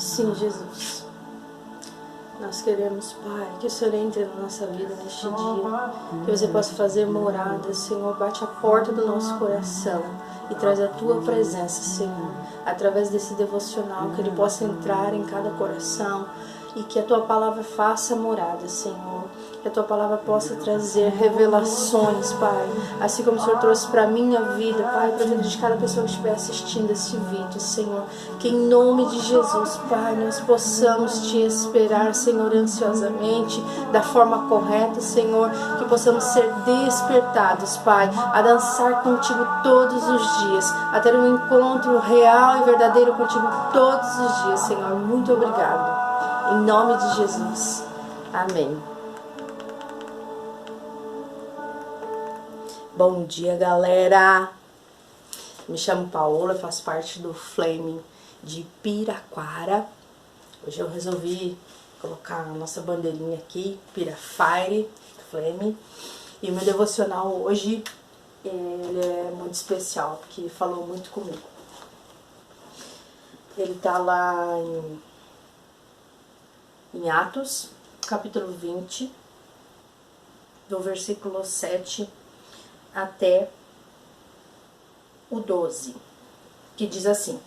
Sim, Jesus. Nós queremos, Pai, que o Senhor entre na nossa vida neste dia, que você possa fazer morada, Senhor, bate a porta do nosso coração e traz a Tua presença, Senhor, através desse devocional, que ele possa entrar em cada coração e que a Tua palavra faça morada, Senhor, que a Tua palavra possa trazer revelações, Pai, assim como o Senhor trouxe para a minha vida, Pai, para a vida de cada pessoa que estiver assistindo este vídeo, Senhor, que em nome de Jesus, Pai, nós possamos Te esperar, Senhor, ansiosamente, da forma correta, Senhor, que possamos ser despertados, Pai, a dançar contigo todos os dias, a ter um encontro real e verdadeiro contigo todos os dias, Senhor. Muito obrigado. Em nome de Jesus. Amém. Bom dia, galera. Me chamo Paola, faço parte do Flame de Piraquara. Hoje eu resolvi colocar a nossa bandeirinha aqui, Pirafire, Flame. E o meu devocional hoje, ele é muito especial, porque falou muito comigo. Ele tá lá em Atos, capítulo 20, do versículo 7 até o 12, que diz assim: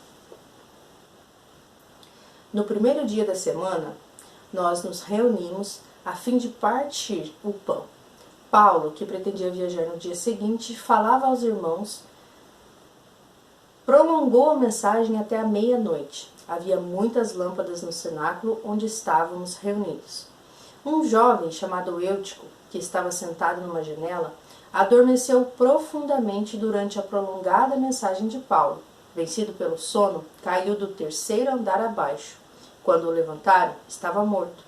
No primeiro dia da semana, nós nos reunimos a fim de partir o pão. Paulo, que pretendia viajar no dia seguinte, falava aos irmãos, prolongou a mensagem até a meia-noite. Havia muitas lâmpadas no cenáculo onde estávamos reunidos. Um jovem chamado Eutico, que estava sentado numa janela, adormeceu profundamente durante a prolongada mensagem de Paulo. Vencido pelo sono, caiu do terceiro andar abaixo. Quando o levantaram, estava morto.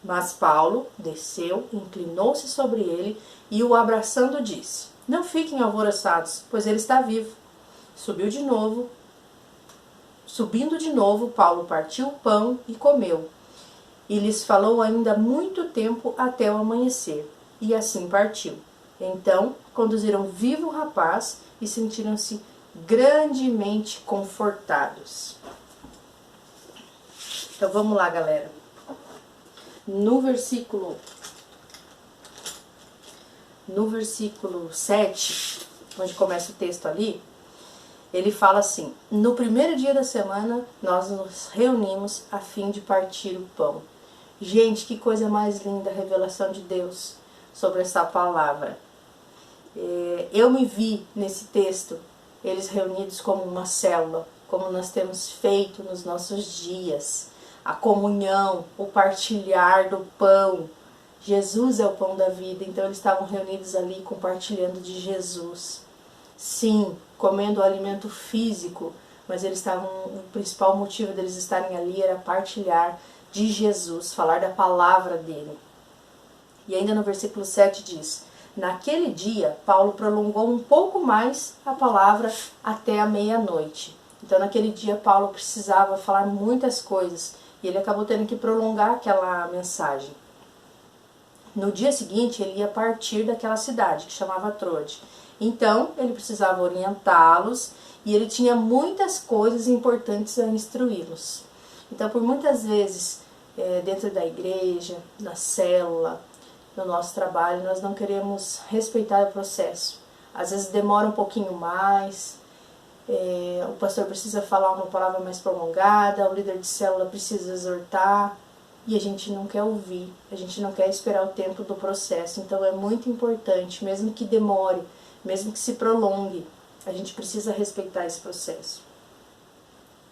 Mas Paulo desceu, inclinou-se sobre ele e, o abraçando, disse: Não fiquem alvoroçados, pois ele está vivo. Subindo de novo, Paulo partiu o pão e comeu. E lhes falou ainda muito tempo até o amanhecer, e assim partiu. Então conduziram vivo o rapaz e sentiram-se grandemente confortados. Então vamos lá, galera. No versículo 7, onde começa o texto ali, ele fala assim: No primeiro dia da semana, nós nos reunimos a fim de partir o pão. Gente, que coisa mais linda a revelação de Deus sobre essa palavra. Eu me vi nesse texto, eles reunidos como uma célula, como nós temos feito nos nossos dias. A comunhão, o partilhar do pão. Jesus é o pão da vida, então eles estavam reunidos ali compartilhando de Jesus. Sim, comendo o alimento físico, mas eles estavam, o principal motivo deles estarem ali era partilhar de Jesus, falar da palavra dele. E ainda no versículo 7 diz: Naquele dia, Paulo prolongou um pouco mais a palavra até a meia-noite. Então naquele dia Paulo precisava falar muitas coisas e ele acabou tendo que prolongar aquela mensagem. No dia seguinte ele ia partir daquela cidade que chamava Troade. Então ele precisava orientá-los e ele tinha muitas coisas importantes a instruí-los. Então por muitas vezes dentro da igreja, na célula, no nosso trabalho, nós não queremos respeitar o processo. Às vezes demora um pouquinho mais, o pastor precisa falar uma palavra mais prolongada, o líder de célula precisa exortar, e a gente não quer ouvir, a gente não quer esperar o tempo do processo. Então é muito importante, mesmo que demore, mesmo que se prolongue, a gente precisa respeitar esse processo.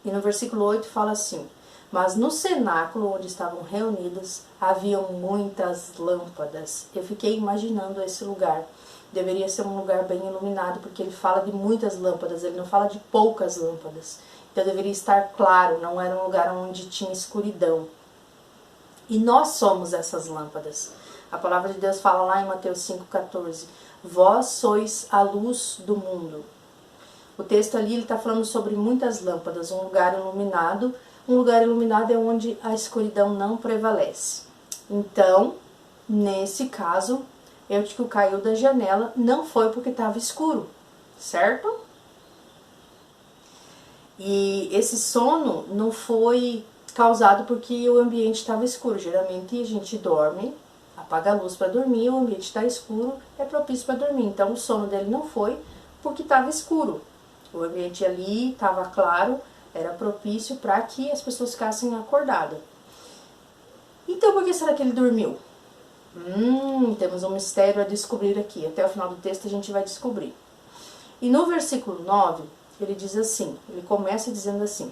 E no versículo 8 fala assim: Mas no cenáculo onde estavam reunidos haviam muitas lâmpadas. Eu fiquei imaginando esse lugar. Deveria ser um lugar bem iluminado, porque ele fala de muitas lâmpadas, ele não fala de poucas lâmpadas. Então deveria estar claro, não era um lugar onde tinha escuridão. E nós somos essas lâmpadas. A palavra de Deus fala lá em Mateus 5,14: Vós sois a luz do mundo. O texto ali está falando sobre muitas lâmpadas, um lugar iluminado. Um lugar iluminado é onde a escuridão não prevalece. Então, nesse caso, Eutico caiu da janela, não foi porque estava escuro, certo? E esse sono não foi causado porque o ambiente estava escuro. Geralmente a gente dorme, apaga a luz para dormir, o ambiente está escuro, é propício para dormir. Então o sono dele não foi porque estava escuro. O ambiente ali estava claro, era propício para que as pessoas ficassem acordadas. Então por que será que ele dormiu? Temos um mistério a descobrir aqui. Até o final do texto a gente vai descobrir. E no versículo 9, ele diz assim, ele começa dizendo assim: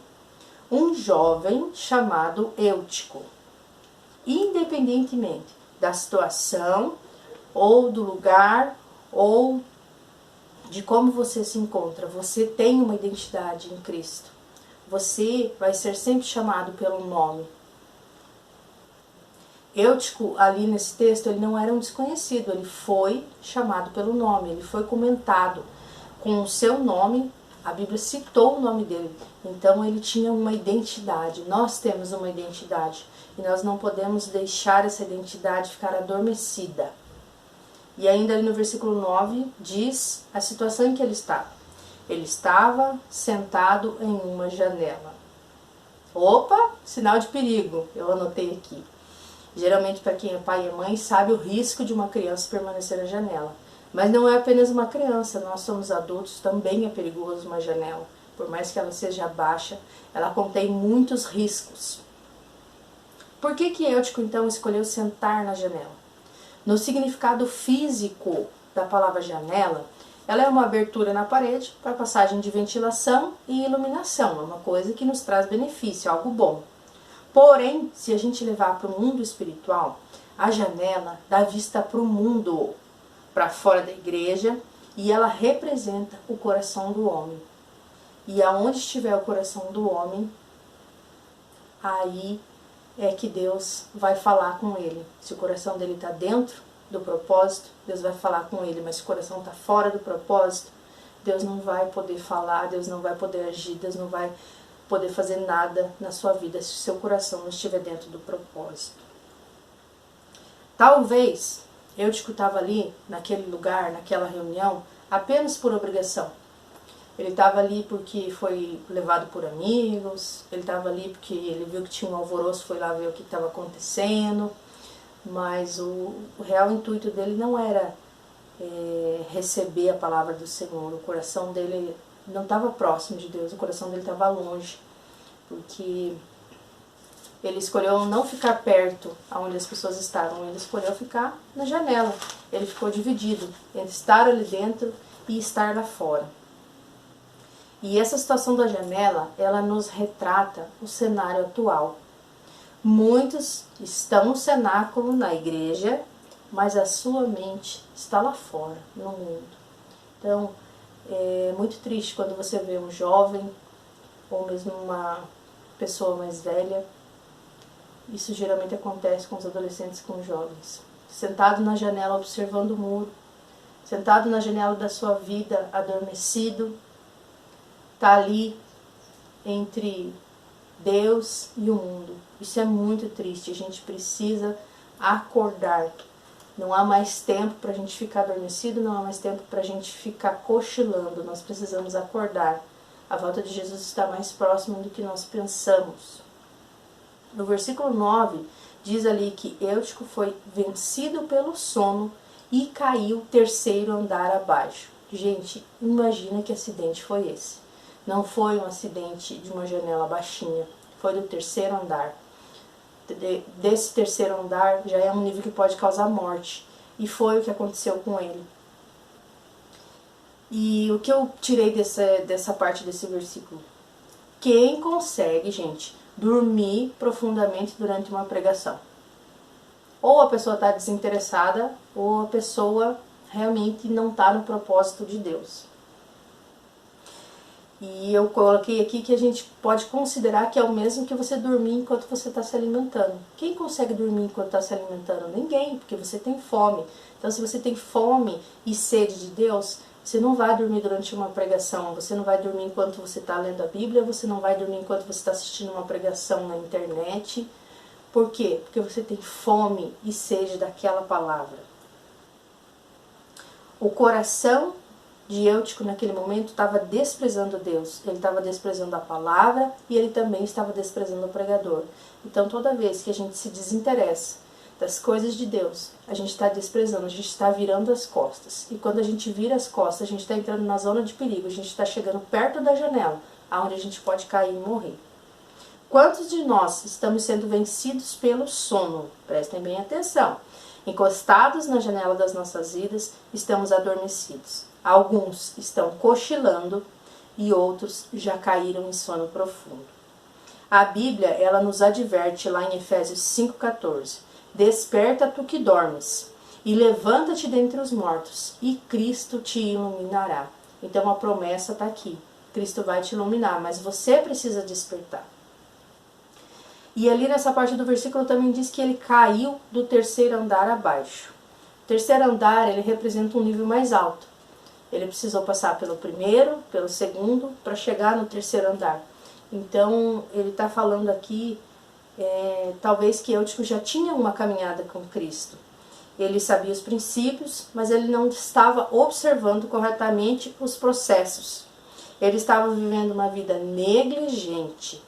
um jovem chamado Eutico, independentemente da situação, ou do lugar, ou de como você se encontra, você tem uma identidade em Cristo. Você vai ser sempre chamado pelo nome. Eutico, ali nesse texto, ele não era um desconhecido, ele foi chamado pelo nome, ele foi comentado com o seu nome, a Bíblia citou o nome dele, então ele tinha uma identidade, nós temos uma identidade, e nós não podemos deixar essa identidade ficar adormecida. E ainda ali no versículo 9, diz a situação em que ele estava. Ele estava sentado em uma janela. Opa, sinal de perigo, eu anotei aqui. Geralmente, para quem é pai e mãe, sabe o risco de uma criança permanecer na janela. Mas não é apenas uma criança, nós somos adultos, também é perigoso uma janela. Por mais que ela seja baixa, ela contém muitos riscos. Por que Eutico, então, escolheu sentar na janela? No significado físico da palavra janela, ela é uma abertura na parede para passagem de ventilação e iluminação. É uma coisa que nos traz benefício, algo bom. Porém, se a gente levar para o mundo espiritual, a janela dá vista para o mundo, para fora da igreja, e ela representa o coração do homem. E aonde estiver o coração do homem, aí é que Deus vai falar com ele. Se o coração dele está dentro do propósito, Deus vai falar com ele, mas se o coração está fora do propósito, Deus não vai poder falar, Deus não vai poder agir, Deus não vai poder fazer nada na sua vida se o seu coração não estiver dentro do propósito. Talvez Eutico estava ali, naquele lugar, naquela reunião, apenas por obrigação. Ele estava ali porque foi levado por amigos, ele estava ali porque ele viu que tinha um alvoroço, foi lá ver o que estava acontecendo, mas o real intuito dele não era receber a palavra do Senhor. O coração dele não estava próximo de Deus, o coração dele estava longe, porque ele escolheu não ficar perto onde as pessoas estavam, ele escolheu ficar na janela. Ele ficou dividido entre estar ali dentro e estar lá fora. E essa situação da janela, ela nos retrata o cenário atual. Muitos estão no cenáculo, na igreja, mas a sua mente está lá fora, no mundo. Então, é muito triste quando você vê um jovem, ou mesmo uma pessoa mais velha. Isso geralmente acontece com os adolescentes e com os jovens. Sentado na janela observando o muro, sentado na janela da sua vida, adormecido, está ali entre Deus e o mundo. Isso é muito triste, a gente precisa acordar. Não há mais tempo para a gente ficar adormecido, não há mais tempo para a gente ficar cochilando, nós precisamos acordar. A volta de Jesus está mais próxima do que nós pensamos. No versículo 9, diz ali que Eutico foi vencido pelo sono e caiu terceiro andar abaixo. Gente, imagina que acidente foi esse. Não foi um acidente de uma janela baixinha, foi do terceiro andar. Desse terceiro andar já é um nível que pode causar morte. E foi o que aconteceu com ele. E o que eu tirei dessa parte desse versículo? Quem consegue, gente, dormir profundamente durante uma pregação? Ou a pessoa está desinteressada, ou a pessoa realmente não está no propósito de Deus. E eu coloquei aqui que a gente pode considerar que é o mesmo que você dormir enquanto você está se alimentando. Quem consegue dormir enquanto está se alimentando? Ninguém, porque você tem fome. Então, se você tem fome e sede de Deus, você não vai dormir durante uma pregação, você não vai dormir enquanto você está lendo a Bíblia, você não vai dormir enquanto você está assistindo uma pregação na internet. Por quê? Porque você tem fome e sede daquela palavra. O coração de Eutico naquele momento estava desprezando Deus, ele estava desprezando a palavra e ele também estava desprezando o pregador. Então toda vez que a gente se desinteressa das coisas de Deus, a gente está desprezando, a gente está virando as costas. E quando a gente vira as costas, a gente está entrando na zona de perigo, a gente está chegando perto da janela, aonde a gente pode cair e morrer. Quantos de nós estamos sendo vencidos pelo sono? Prestem bem atenção. Encostados na janela das nossas vidas, estamos adormecidos. Alguns estão cochilando e outros já caíram em sono profundo. A Bíblia, ela nos adverte lá em Efésios 5,14. Desperta tu que dormes e levanta-te dentre os mortos e Cristo te iluminará. Então a promessa está aqui. Cristo vai te iluminar, mas você precisa despertar. E ali nessa parte do versículo também diz que ele caiu do terceiro andar abaixo. O terceiro andar, ele representa um nível mais alto. Ele precisou passar pelo primeiro, pelo segundo, para chegar no terceiro andar. Então, ele está falando aqui, talvez que Eutico já tinha uma caminhada com Cristo. Ele sabia os princípios, mas ele não estava observando corretamente os processos. Ele estava vivendo uma vida negligente.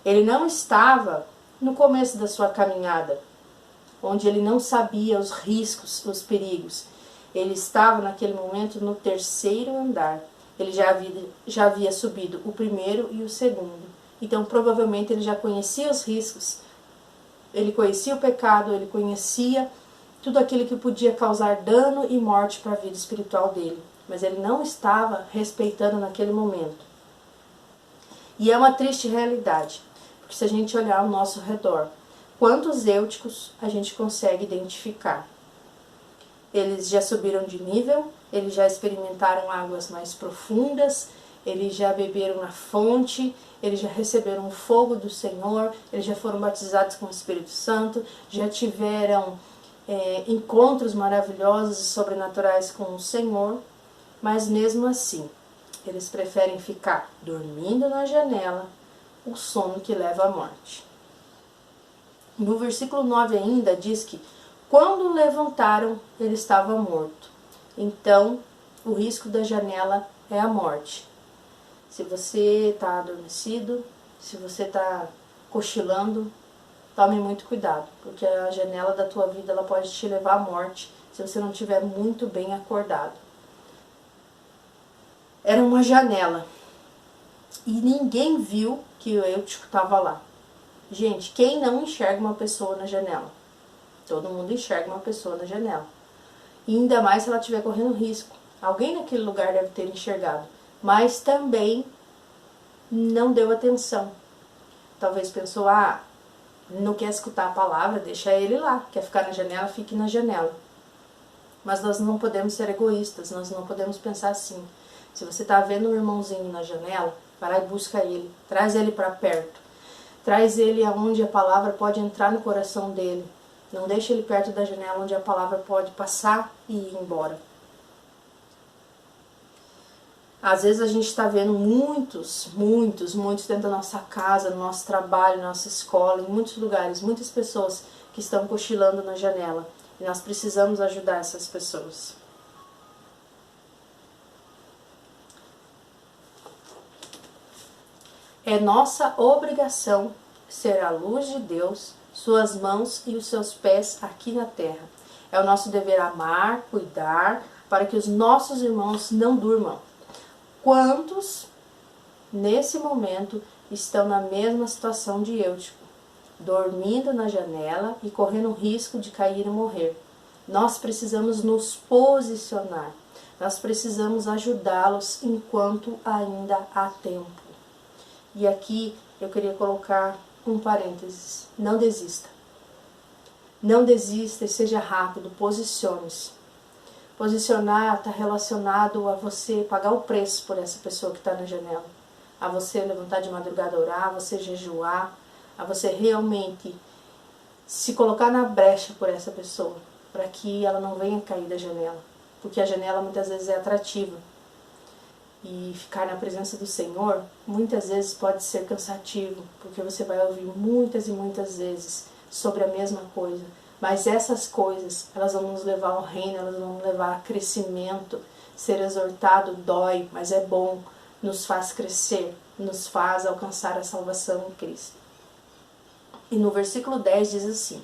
Ele não estava no começo da sua caminhada, onde ele não sabia os riscos, os perigos. Ele estava naquele momento no terceiro andar. Ele já havia subido o primeiro e o segundo. Então, provavelmente, ele já conhecia os riscos, ele conhecia o pecado, ele conhecia tudo aquilo que podia causar dano e morte para a vida espiritual dele. Mas ele não estava respeitando naquele momento. E é uma triste realidade, porque se a gente olhar ao nosso redor, quantos Euticos a gente consegue identificar? Eles já subiram de nível, eles já experimentaram águas mais profundas, eles já beberam na fonte, eles já receberam o fogo do Senhor, eles já foram batizados com o Espírito Santo, já tiveram encontros maravilhosos e sobrenaturais com o Senhor, mas mesmo assim, eles preferem ficar dormindo na janela, o sono que leva à morte. No versículo 9 ainda diz que quando o levantaram, ele estava morto. Então, o risco da janela é a morte. Se você está adormecido, se você está cochilando, tome muito cuidado, porque a janela da tua vida ela pode te levar à morte se você não estiver muito bem acordado. Era uma janela e ninguém viu que o Eutico estava lá. Gente, quem não enxerga uma pessoa na janela? Todo mundo enxerga uma pessoa na janela. E ainda mais se ela estiver correndo risco. Alguém naquele lugar deve ter enxergado. Mas também não deu atenção. Talvez pensou, não quer escutar a palavra, deixa ele lá. Quer ficar na janela, fique na janela. Mas nós não podemos ser egoístas, nós não podemos pensar assim. Se você está vendo um irmãozinho na janela, vai lá e busca ele. Traz ele para perto. Traz ele aonde a palavra pode entrar no coração dele. Não deixe ele perto da janela onde a palavra pode passar e ir embora. Às vezes a gente está vendo muitos dentro da nossa casa, no nosso trabalho, na nossa escola, em muitos lugares, muitas pessoas que estão cochilando na janela. E nós precisamos ajudar essas pessoas. É nossa obrigação ser a luz de Deus, suas mãos e os seus pés aqui na terra. É o nosso dever amar, cuidar, para que os nossos irmãos não durmam. Quantos, nesse momento, estão na mesma situação de Eutico, dormindo na janela e correndo o risco de cair e morrer? Nós precisamos nos posicionar, nós precisamos ajudá-los enquanto ainda há tempo. E aqui eu queria colocar um parênteses. Não desista. Não desista e seja rápido, posicione-se. Posicionar está relacionado a você pagar o preço por essa pessoa que está na janela. A você levantar de madrugada a orar, a você jejuar, a você realmente se colocar na brecha por essa pessoa, para que ela não venha cair da janela. Porque a janela muitas vezes é atrativa. E ficar na presença do Senhor, muitas vezes pode ser cansativo, porque você vai ouvir muitas e muitas vezes sobre a mesma coisa. Mas essas coisas, elas vão nos levar ao reino, elas vão nos levar a crescimento, Ser exortado dói, mas é bom, nos faz crescer, nos faz alcançar a salvação em Cristo. E no versículo 10 diz assim: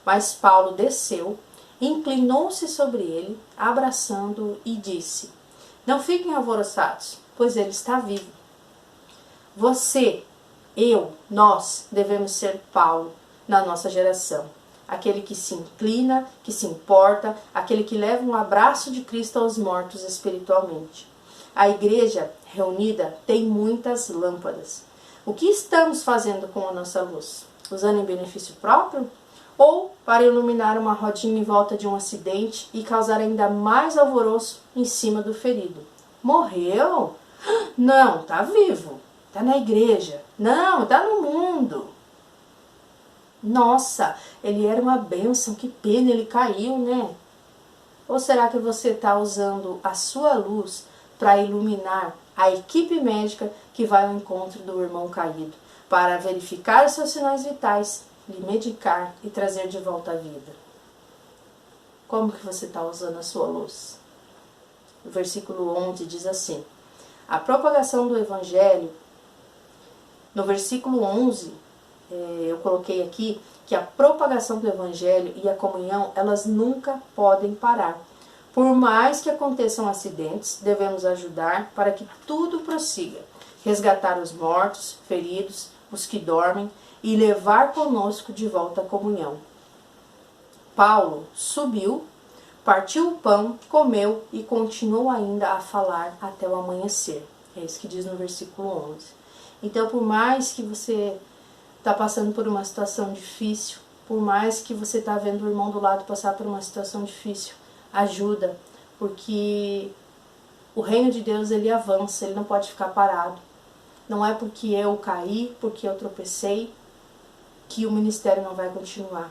mas Paulo desceu, inclinou-se sobre ele, abraçando-o e disse: não fiquem alvoroçados, pois ele está vivo. Você, eu, nós devemos ser Paulo na nossa geração. Aquele que se inclina, que se importa, aquele que leva um abraço de Cristo aos mortos espiritualmente. A igreja reunida tem muitas lâmpadas. O que estamos fazendo com a nossa luz? Usando em benefício próprio? Ou para iluminar uma rodinha em volta de um acidente e causar ainda mais alvoroço em cima do ferido? Morreu? Não, está vivo. Está na igreja. Não, está no mundo. Nossa, ele era uma bênção, que pena, ele caiu, né? Ou será que você está usando a sua luz para iluminar a equipe médica que vai ao encontro do irmão caído, para verificar os seus sinais vitais, lhe medicar e trazer de volta à vida? Como que você está usando a sua luz? O versículo 11 diz assim: a propagação do evangelho, no versículo 11, eu coloquei aqui que a propagação do evangelho e a comunhão, elas nunca podem parar. Por mais que aconteçam acidentes, devemos ajudar para que tudo prossiga. Resgatar os mortos, feridos, os que dormem e levar conosco de volta a comunhão. Paulo subiu, partiu o pão, comeu e continuou ainda a falar até o amanhecer. É isso que diz no versículo 11. Então, por mais que você está passando por uma situação difícil, por mais que você está vendo o irmão do lado passar por uma situação difícil, ajuda, porque o reino de Deus, ele avança, ele não pode ficar parado. Não é porque eu caí, porque eu tropecei, que o ministério não vai continuar.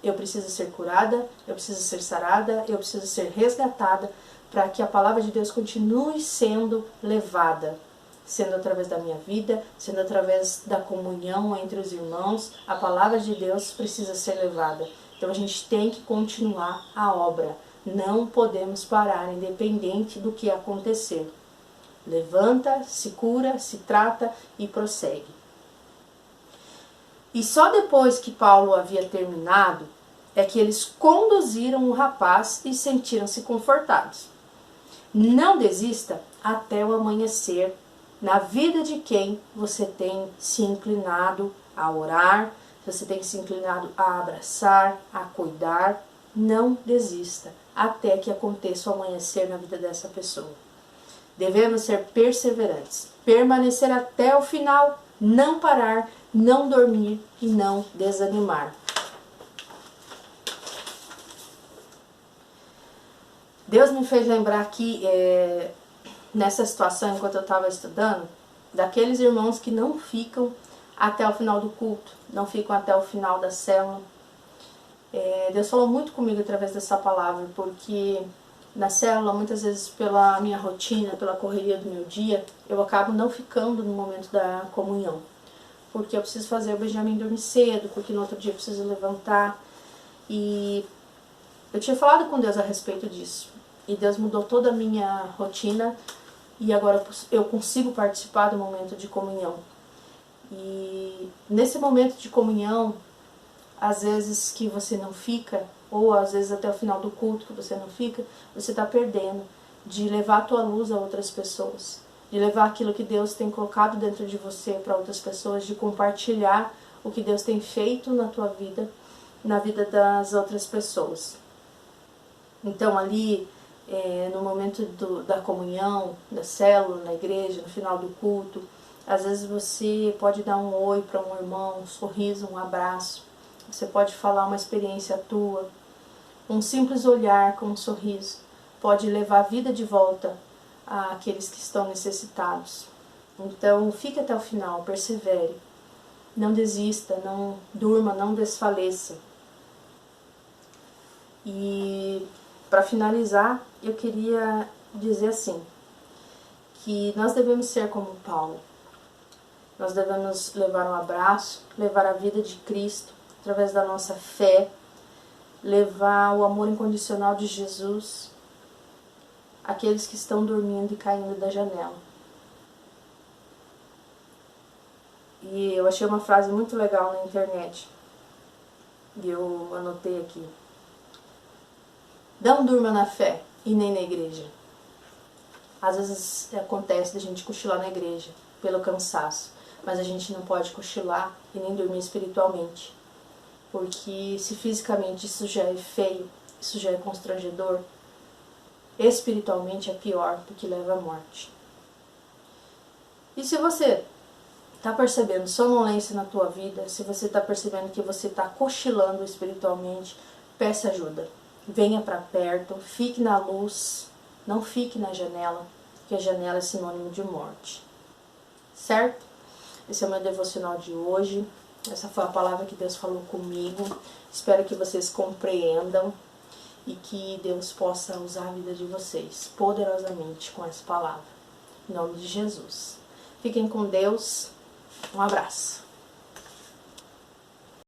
Eu preciso ser curada, eu preciso ser sarada, eu preciso ser resgatada, para que a palavra de Deus continue sendo levada, sendo através da minha vida, sendo através da comunhão entre os irmãos. A palavra de Deus precisa ser levada. Então a gente tem que continuar a obra. Não podemos parar, independente do que acontecer. Levanta, se cura, se trata e prossegue. E só depois que Paulo havia terminado, é que eles conduziram o rapaz e sentiram-se confortados. Não desista até o amanhecer na vida de quem você tem se inclinado a orar, você tem se inclinado a abraçar, a cuidar. Não desista até que aconteça o amanhecer na vida dessa pessoa. Devemos ser perseverantes, permanecer até o final, não parar, não dormir e não desanimar. Deus me fez lembrar aqui, nessa situação, enquanto eu estava estudando, daqueles irmãos que não ficam até o final do culto, não ficam até o final da célula. Deus falou muito comigo através dessa palavra, porque na célula, muitas vezes pela minha rotina, pela correria do meu dia, eu acabo não ficando no momento da comunhão. Porque eu preciso fazer o Benjamin dormir cedo, porque no outro dia eu preciso levantar. E eu tinha falado com Deus a respeito disso. E Deus mudou toda a minha rotina e agora eu consigo participar do momento de comunhão. E nesse momento de comunhão, às vezes que você não fica, ou às vezes até o final do culto que você não fica, você está perdendo de levar a tua luz a outras pessoas, de levar aquilo que Deus tem colocado dentro de você para outras pessoas, de compartilhar o que Deus tem feito na tua vida, na vida das outras pessoas. Então ali, no momento da comunhão, da célula, na igreja, no final do culto, às vezes você pode dar um oi para um irmão, um sorriso, um abraço. Você pode falar uma experiência tua. Um simples olhar com um sorriso pode levar a vida de volta àqueles que estão necessitados. Então, fique até o final, persevere. Não desista, não durma, não desfaleça. E para finalizar, eu queria dizer assim, que nós devemos ser como Paulo. Nós devemos levar um abraço, levar a vida de Cristo através da nossa fé, levar o amor incondicional de Jesus. aqueles que estão dormindo e caindo da janela. E eu achei uma frase muito legal na internet, e eu anotei aqui. Não durma na fé e nem na igreja. Às vezes acontece da gente cochilar na igreja pelo cansaço, mas a gente não pode cochilar e nem dormir espiritualmente, porque se fisicamente isso já é feio, isso já é constrangedor, espiritualmente é pior, porque leva à morte. E se você está percebendo sonolência na tua vida, se você está percebendo que você está cochilando espiritualmente, peça ajuda. Venha para perto, fique na luz, não fique na janela, porque a janela é sinônimo de morte. Certo? Esse é o meu devocional de hoje. Essa foi a palavra que Deus falou comigo. Espero que vocês compreendam e que Deus possa usar a vida de vocês poderosamente com essa palavra. Em nome de Jesus. Fiquem com Deus. Um abraço.